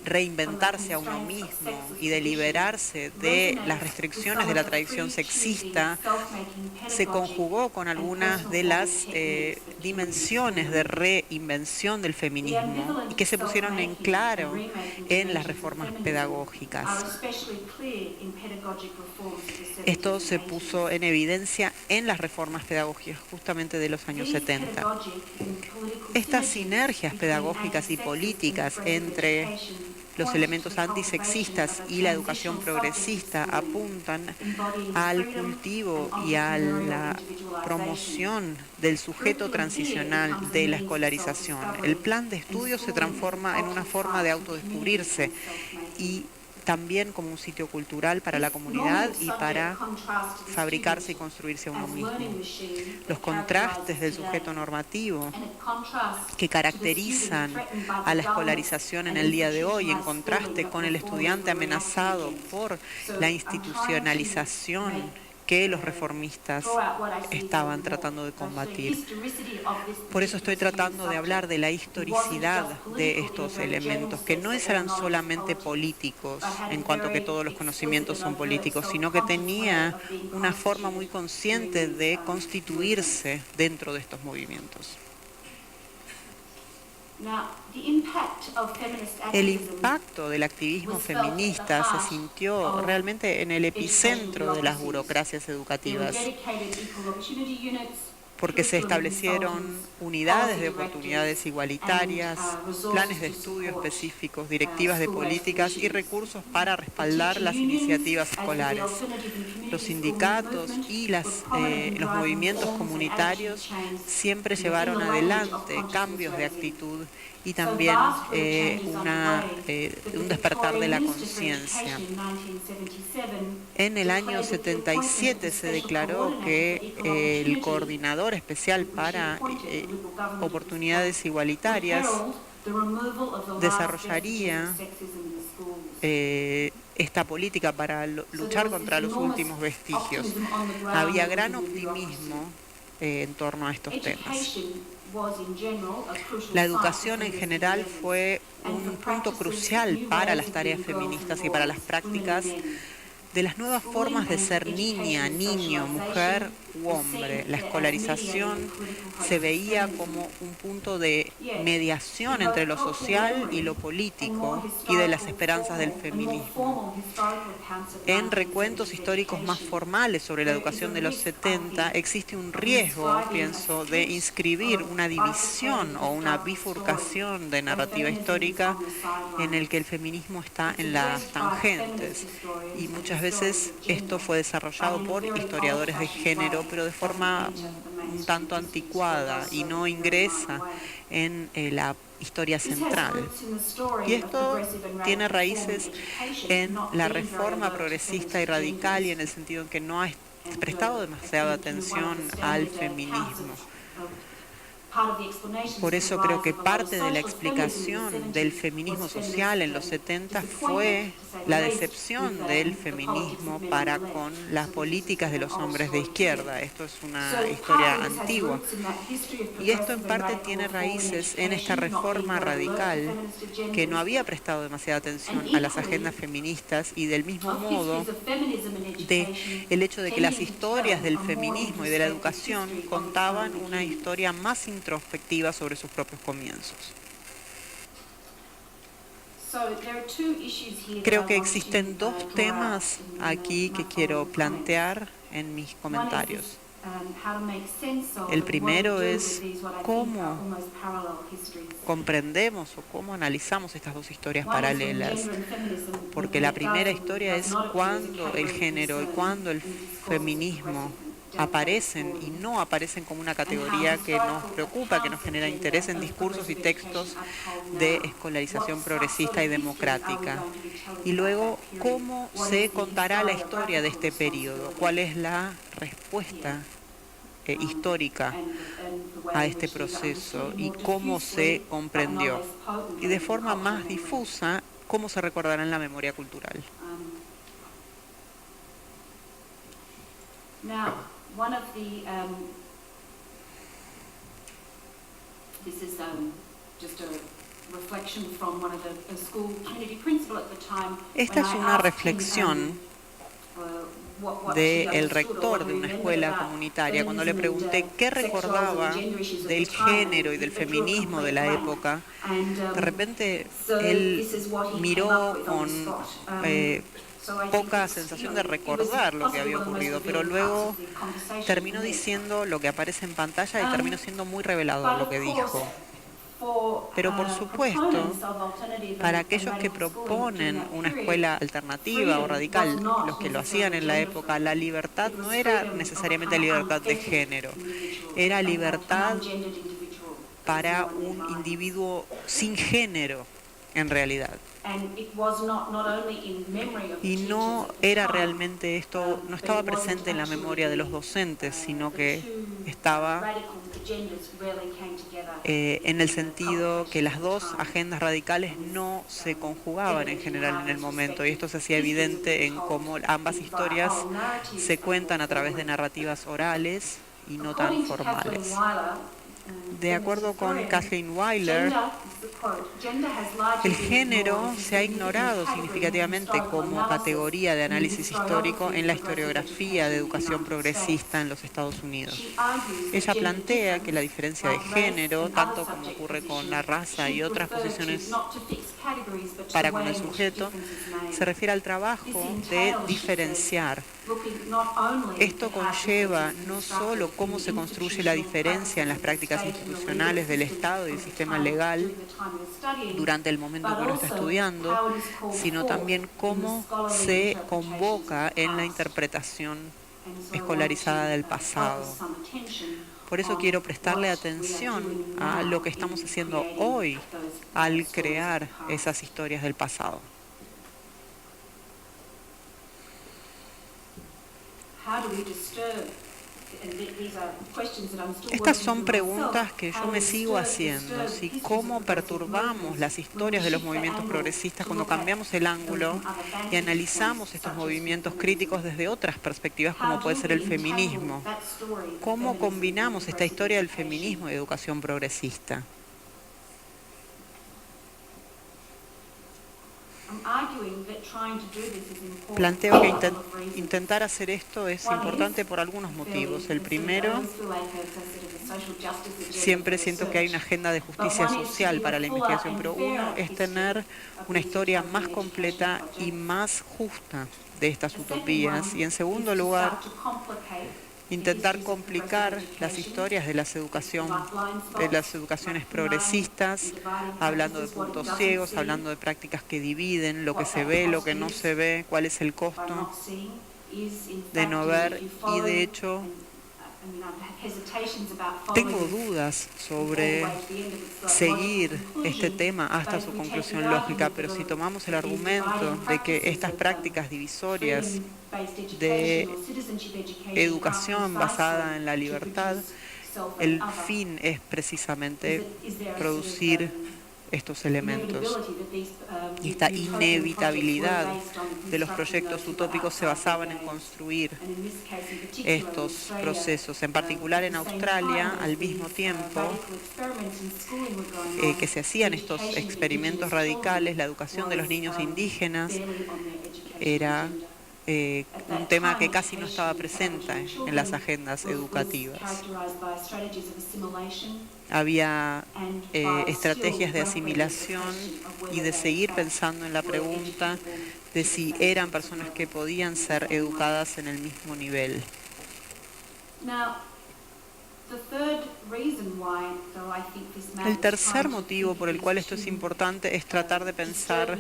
[SPEAKER 4] reinventarse a uno mismo y de liberarse de las restricciones de la tradición sexista se conjugó con algunas de las dimensiones de reinvención del feminismo y que se pusieron en claro en las reformas pedagógicas. Esto se puso en evidencia en las reformas pedagógicas justamente de los años 70. Estas sinergias pedagógicas y políticas entre los elementos antisexistas y la educación progresista apuntan al cultivo y a la promoción del sujeto transicional de la escolarización. El plan de estudio se transforma en una forma de autodescubrirse y también como un sitio cultural para la comunidad y para fabricarse y construirse a uno mismo. Los contrastes del sujeto normativo que caracterizan a la escolarización en el día de hoy, en contraste con el estudiante amenazado por la institucionalización que los reformistas estaban tratando de combatir. Por eso estoy tratando de hablar de la historicidad de estos elementos, que no eran solamente políticos, en cuanto que todos los conocimientos son políticos, sino que tenía una forma muy consciente de constituirse dentro de estos movimientos. El impacto del activismo feminista se sintió realmente en el epicentro de las burocracias educativas, porque se establecieron unidades de oportunidades igualitarias, planes de estudio específicos, directivas de políticas y recursos para respaldar las iniciativas escolares. Los sindicatos y los movimientos comunitarios siempre llevaron adelante cambios de actitud y también un despertar de la conciencia. En el año 77 se declaró que el coordinador especial para oportunidades igualitarias desarrollaría esta política para luchar contra los últimos vestigios. Había gran optimismo en torno a estos temas. La educación en general fue un punto crucial para las tareas feministas y para las prácticas de las nuevas formas de ser niña, niño, mujer u hombre. La escolarización se veía como un punto de mediación entre lo social y lo político y de las esperanzas del feminismo. En recuentos históricos más formales sobre la educación de los 70 existe un riesgo, pienso, de inscribir una división o una bifurcación de narrativa histórica en el que el feminismo está en las tangentes, y muchas veces esto fue desarrollado por historiadores de género, pero de forma un tanto anticuada y no ingresa en la historia central. Y esto tiene raíces en la reforma progresista y radical, y en el sentido en que no ha prestado demasiada atención al feminismo. Por eso creo que parte de la explicación del feminismo social en los 70 fue la decepción del feminismo para con las políticas de los hombres de izquierda. Esto es una historia antigua. Y esto en parte tiene raíces en esta reforma radical que no había prestado demasiada atención a las agendas feministas, y del mismo modo el hecho de que las historias del feminismo y de la educación contaban una historia más introspectiva sobre sus propios comienzos. Creo que existen dos temas aquí que quiero plantear en mis comentarios. El primero es cómo comprendemos o cómo analizamos estas dos historias paralelas, porque la primera historia es cuando el género y cuando el feminismo aparecen y no aparecen como una categoría que nos preocupa, que nos genera interés en discursos y textos de escolarización progresista y democrática. Y luego, ¿cómo se contará la historia de este periodo? ¿Cuál es la respuesta histórica a este proceso y cómo se comprendió? Y de forma más difusa, ¿cómo se recordará en la memoria cultural?
[SPEAKER 3] Now, one of the, this is just a reflection from one of the school community principal at the time.
[SPEAKER 4] Esta es una reflexión del rector de una escuela comunitaria cuando le pregunté qué recordaba del género y del feminismo de la época. De repente él miró con poca sensación de recordar lo que había ocurrido, pero luego terminó diciendo lo que aparece en pantalla y terminó siendo muy revelador lo que dijo. Pero por supuesto, para aquellos que proponen una escuela alternativa o radical, los que lo hacían en la época, la libertad no era necesariamente libertad de género, era libertad para un individuo sin género en realidad. Y no era realmente esto, no estaba presente en la memoria de los docentes, sino que estaba en el sentido que las dos agendas radicales no se conjugaban en general en el momento, y esto se hacía evidente en cómo ambas historias se cuentan a través de narrativas orales y no tan formales. De acuerdo con Kathleen Weiler, el género se ha ignorado significativamente como categoría de análisis histórico en la historiografía de educación progresista en los Estados Unidos. Ella plantea que la diferencia de género, tanto como ocurre con la raza y otras posiciones para con el sujeto, se refiere al trabajo de diferenciar. Esto conlleva no solo cómo se construye la diferencia en las prácticas institucionales del Estado y del sistema legal durante el momento que uno está estudiando, sino también cómo se convoca en la interpretación escolarizada del pasado. Por eso quiero prestarle atención a lo que estamos haciendo hoy al crear esas historias del pasado. Estas son preguntas que yo me sigo haciendo. Si cómo perturbamos las historias de los movimientos progresistas cuando cambiamos el ángulo y analizamos estos movimientos críticos desde otras perspectivas, como puede ser el feminismo. ¿Cómo combinamos esta historia del feminismo y educación progresista? Planteo que intentar hacer esto es importante por algunos motivos. El primero, siempre siento que hay una agenda de justicia social para la investigación, pero uno es tener una historia más completa y más justa de estas utopías. Y en segundo lugar, intentar complicar las historias de las educaciones progresistas, hablando de puntos ciegos, hablando de prácticas que dividen, lo que se ve, lo que no se ve, cuál es el costo de no ver. Y de hecho, tengo dudas sobre seguir este tema hasta su conclusión lógica, pero si tomamos el argumento de que estas prácticas divisorias de educación basada en la libertad, el fin es precisamente producir estos elementos. Y esta inevitabilidad de los proyectos utópicos se basaban en construir estos procesos. En particular en Australia, al mismo tiempo que se hacían estos experimentos radicales, la educación de los niños indígenas era un tema que casi no estaba presente en las agendas educativas. Había estrategias de asimilación y de seguir pensando en la pregunta de si eran personas que podían ser educadas en el mismo nivel. El tercer motivo por el cual esto es importante es tratar de pensar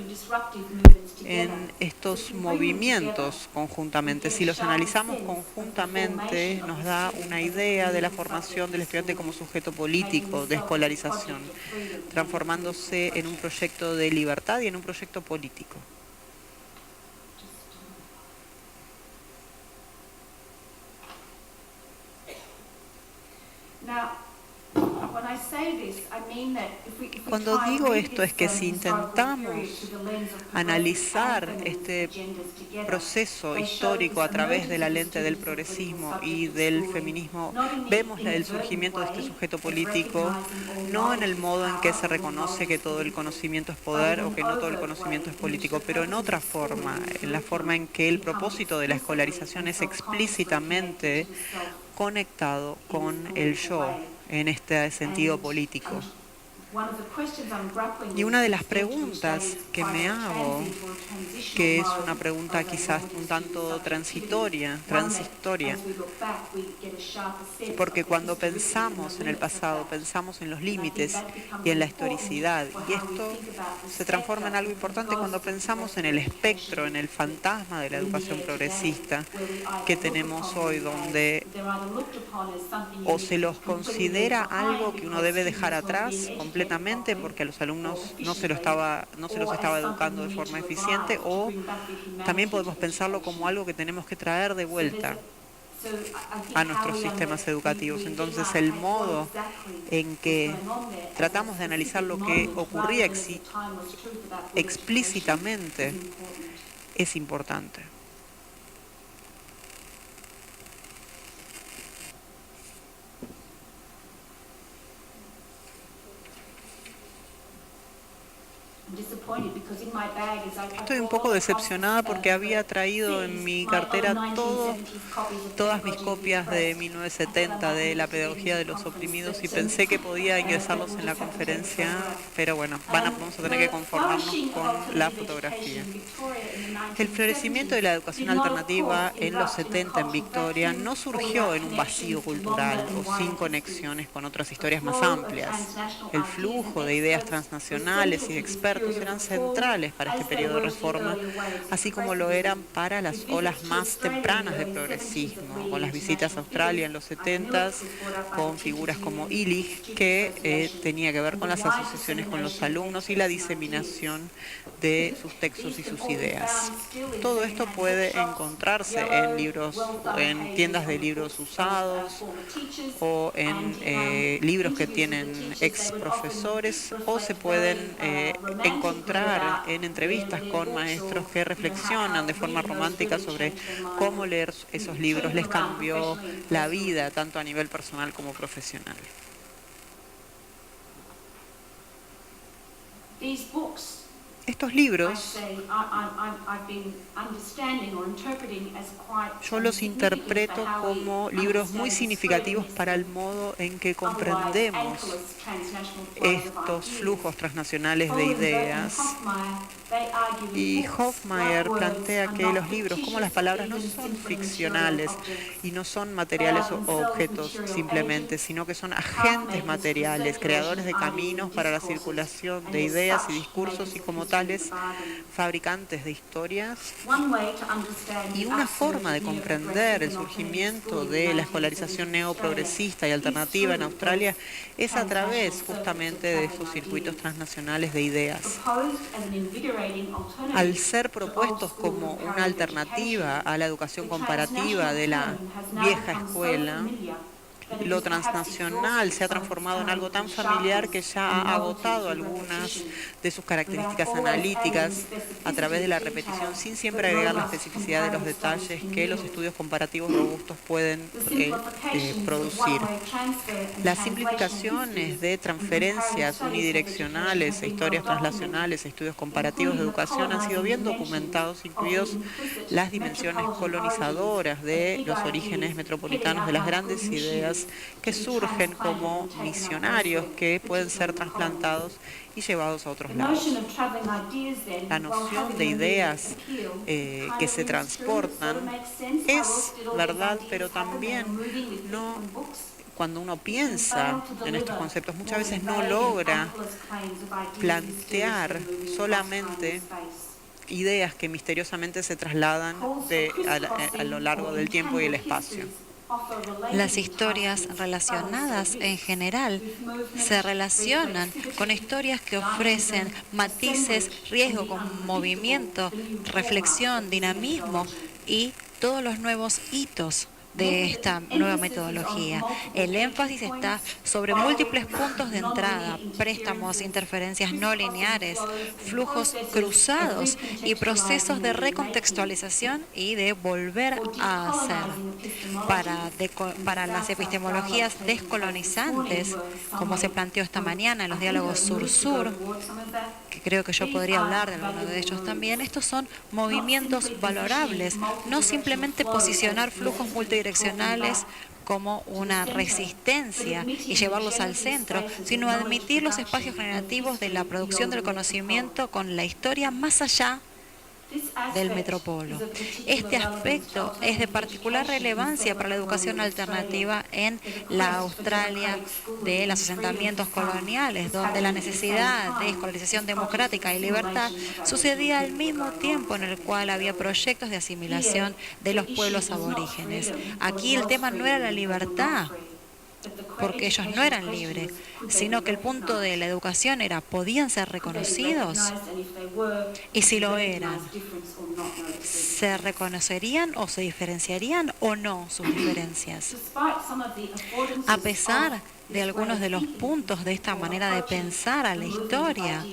[SPEAKER 4] en estos movimientos conjuntamente. Si los analizamos conjuntamente, nos da una idea de la formación del estudiante como sujeto político, de escolarización, transformándose en un proyecto de libertad y en un proyecto político. Cuando digo esto es que si intentamos analizar este proceso histórico a través de la lente del progresismo y del feminismo, vemos el surgimiento de este sujeto político no en el modo en que se reconoce que todo el conocimiento es poder o que no todo el conocimiento es político, pero en otra forma, en la forma en que el propósito de la escolarización es explícitamente conectado con el yo en este sentido político. Y una de las preguntas que me hago, que es una pregunta quizás un tanto transitoria, porque cuando pensamos en el pasado, pensamos en los límites y en la historicidad, y esto se transforma en algo importante cuando pensamos en el espectro, en el fantasma de la educación progresista que tenemos hoy, donde o se los considera algo que uno debe dejar atrás completamente porque a los alumnos no se los estaba educando de forma eficiente, o también podemos pensarlo como algo que tenemos que traer de vuelta a nuestros sistemas educativos. Entonces, el modo en que tratamos de analizar lo que ocurría explícitamente es importante. Estoy un poco decepcionada porque había traído en mi cartera todas mis copias de 1970 de la pedagogía de los oprimidos y pensé que podía ingresarlos en la conferencia, pero bueno, vamos a tener que conformarnos con la fotografía. El florecimiento de la educación alternativa en los 70 en Victoria no surgió en un vacío cultural o sin conexiones con otras historias más amplias. El flujo de ideas transnacionales y de expertos eran centrales para este periodo de reforma, así como lo eran para las olas más tempranas de progresismo, con las visitas a Australia en los 70, con figuras como Illich, que tenía que ver con las asociaciones con los alumnos y la diseminación de sus textos y sus ideas. Todo esto puede encontrarse en libros, en tiendas de libros usados o en libros que tienen ex profesores, o se pueden encontrar en entrevistas con maestros que reflexionan de forma romántica sobre cómo leer esos libros les cambió la vida, tanto a nivel personal como profesional. Estos libros yo los interpreto como libros muy significativos para el modo en que comprendemos estos flujos transnacionales de ideas. Y Hofmaier plantea que los libros, como las palabras, no son ficcionales y no son materiales o objetos simplemente, sino que son agentes materiales, creadores de caminos para la circulación de ideas y discursos, y como tales, fabricantes de historias. Y una forma de comprender el surgimiento de la escolarización neoprogresista y alternativa en Australia es a través justamente de esos circuitos transnacionales de ideas. Al ser propuestos como una alternativa a la educación comparativa de la vieja escuela, lo transnacional se ha transformado en algo tan familiar que ya ha agotado algunas de sus características analíticas a través de la repetición, sin siempre agregar la especificidad de los detalles que los estudios comparativos robustos pueden producir. Las simplificaciones de transferencias unidireccionales e historias translacionales e estudios comparativos de educación han sido bien documentados, incluidos las dimensiones colonizadoras de los orígenes metropolitanos de las grandes ideas que surgen como misionarios que pueden ser trasplantados y llevados a otros lados. La noción de ideas que se transportan es verdad, pero también no, cuando uno piensa en estos conceptos, muchas veces no logra plantear solamente ideas que misteriosamente se trasladan a lo largo del tiempo y el espacio.
[SPEAKER 5] Las historias relacionadas en general se relacionan con historias que ofrecen matices, riesgo con movimiento, reflexión, dinamismo y todos los nuevos hitos de esta nueva metodología. El énfasis está sobre múltiples puntos de entrada, préstamos, interferencias no lineares, flujos cruzados y procesos de recontextualización y de volver a hacer. Para las epistemologías descolonizantes, como se planteó esta mañana en los diálogos sur-sur, que creo que yo podría hablar de alguno de ellos también, estos son movimientos valorables, no simplemente posicionar flujos multidireccionales como una resistencia y llevarlos al centro, sino admitir los espacios generativos de la producción del conocimiento con la historia más allá del metropolo. Este aspecto es de particular relevancia para la educación alternativa en la Australia de los asentamientos coloniales, donde la necesidad de escolarización democrática y libertad sucedía al mismo tiempo en el cual había proyectos de asimilación de los pueblos aborígenes. Aquí el tema no era la libertad, porque ellos no eran libres, sino que el punto de la educación era, ¿podían ser reconocidos? Y si lo eran, ¿se reconocerían o se diferenciarían o no sus diferencias? A pesar de algunos de los puntos de esta manera de pensar a la historia,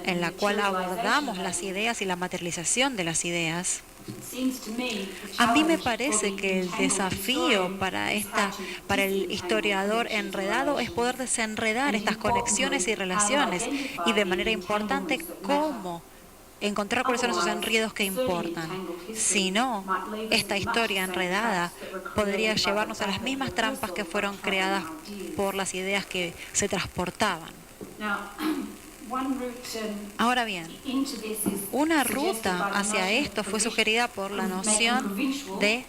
[SPEAKER 5] en la cual abordamos las ideas y la materialización de las ideas, a mí me parece que el desafío para el historiador enredado es poder desenredar estas conexiones y relaciones y de manera importante cómo encontrar cuáles son esos enredos que importan. Si no, esta historia enredada podría llevarnos a las mismas trampas que fueron creadas por las ideas que se transportaban. Ahora bien, una ruta hacia esto fue sugerida por la noción de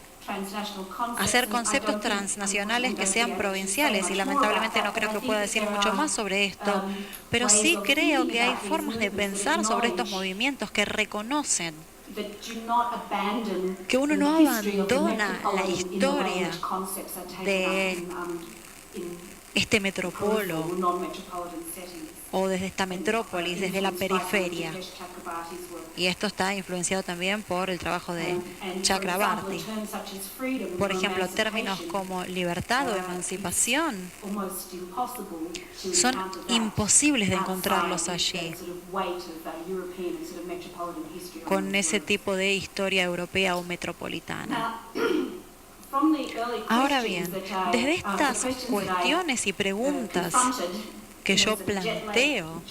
[SPEAKER 5] hacer conceptos transnacionales que sean provinciales, y lamentablemente no creo que pueda decir mucho más sobre esto, pero sí creo que hay formas de pensar sobre estos movimientos que reconocen que uno no abandona la historia de este metropolo o desde esta metrópolis, desde la periferia. Y esto está influenciado también por el trabajo de Chakrabarty. Por ejemplo, términos como libertad o emancipación son imposibles de encontrarlos allí, con ese tipo de historia europea o metropolitana. Ahora bien, desde estas cuestiones y preguntas que yo planteo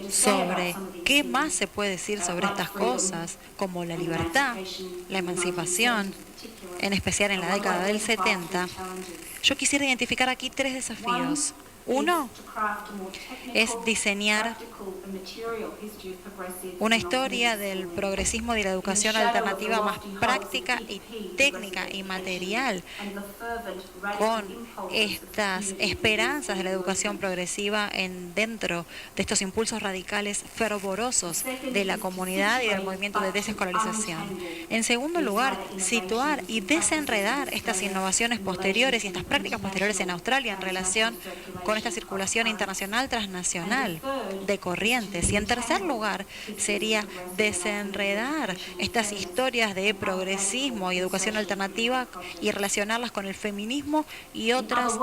[SPEAKER 5] sobre qué más se puede decir sobre estas cosas, como la libertad, la emancipación, en especial en la década del 70, yo quisiera identificar aquí 3 desafíos. Uno es diseñar una historia del progresismo y de la educación alternativa más práctica y técnica y material, con estas esperanzas de la educación progresiva dentro de estos impulsos radicales fervorosos de la comunidad y del movimiento de desescolarización. En segundo lugar, situar y desenredar estas innovaciones posteriores y estas prácticas posteriores en Australia en relación con esta circulación internacional transnacional de corrientes. Y en tercer lugar, sería desenredar estas historias de progresismo y educación alternativa y relacionarlas con el feminismo y otros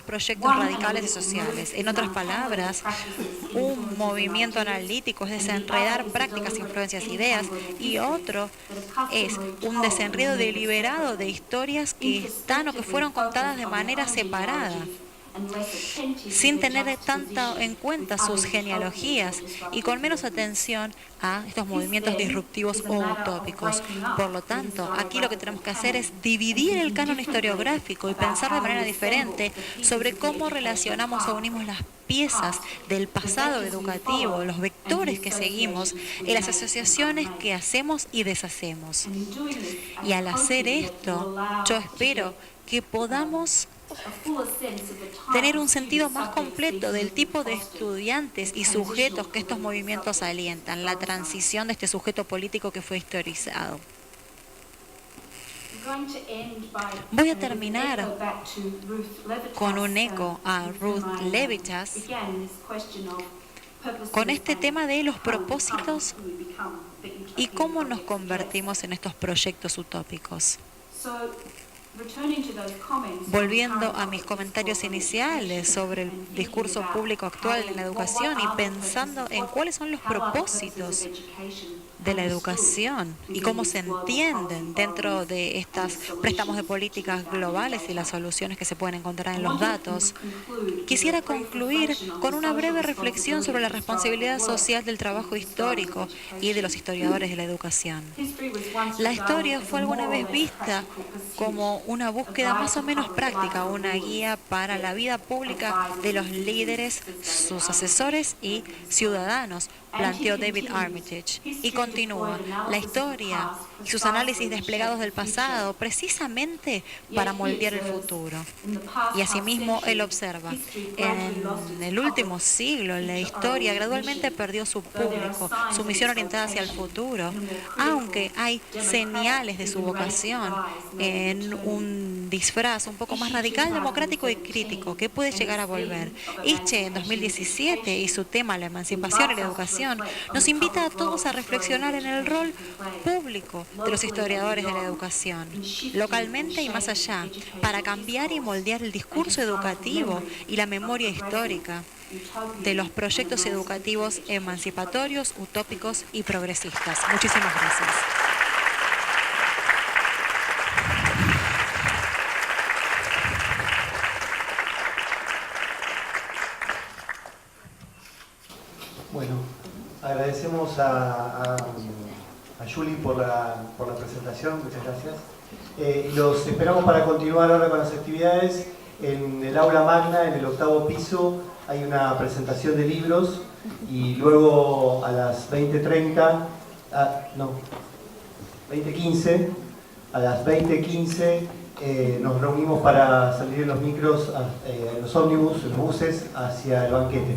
[SPEAKER 5] proyectos radicales y sociales. En otras palabras, un movimiento analítico es desenredar prácticas, influencias, ideas, y otro es un desenredo deliberado de historias que están o que fueron contadas de manera separada, sin tener tanto en cuenta sus genealogías y con menos atención a estos movimientos disruptivos o utópicos. Por lo tanto, aquí lo que tenemos que hacer es dividir el canon historiográfico y pensar de manera diferente sobre cómo relacionamos o unimos las piezas del pasado educativo, los vectores que seguimos y las asociaciones que hacemos y deshacemos. Y al hacer esto, yo espero que podamos tener un sentido más completo del tipo de estudiantes y sujetos que estos movimientos alientan, la transición de este sujeto político que fue historizado. Voy a terminar con un eco a Ruth Levitas, con este tema de los propósitos ¿Y cómo nos convertimos en estos proyectos utópicos? Volviendo a mis comentarios iniciales sobre el discurso público actual en la educación y pensando en cuáles son los propósitos de la educación y cómo se entienden dentro de estos préstamos de políticas globales y las soluciones que se pueden encontrar en los datos, quisiera concluir con una breve reflexión sobre la responsabilidad social del trabajo histórico y de los historiadores de la educación. La historia fue alguna vez vista como una búsqueda más o menos práctica, una guía para la vida pública de los líderes, sus asesores y ciudadanos, planteó David Armitage. Y continúa, la historia y sus análisis desplegados del pasado precisamente para moldear el futuro. Y asimismo, él observa, en el último siglo, la historia gradualmente perdió su público, su misión orientada hacia el futuro, aunque hay señales de su vocación en un disfraz un poco más radical, democrático y crítico, que puede llegar a volver. Ische, en 2017, y su tema, la emancipación y la educación, nos invita a todos a reflexionar en el rol público de los historiadores de la educación, localmente y más allá, para cambiar y moldear el discurso educativo y la memoria histórica de los proyectos educativos emancipatorios, utópicos y progresistas. Muchísimas gracias.
[SPEAKER 1] Bueno, agradecemos a Julie por la presentación, muchas gracias. Los esperamos para continuar ahora con las actividades. En el aula magna, en el 8º piso, hay una presentación de libros y luego a las 20:30, 20:15, a las 20:15 nos reunimos para salir en los micros, en los ómnibus, en los buses, hacia el banquete.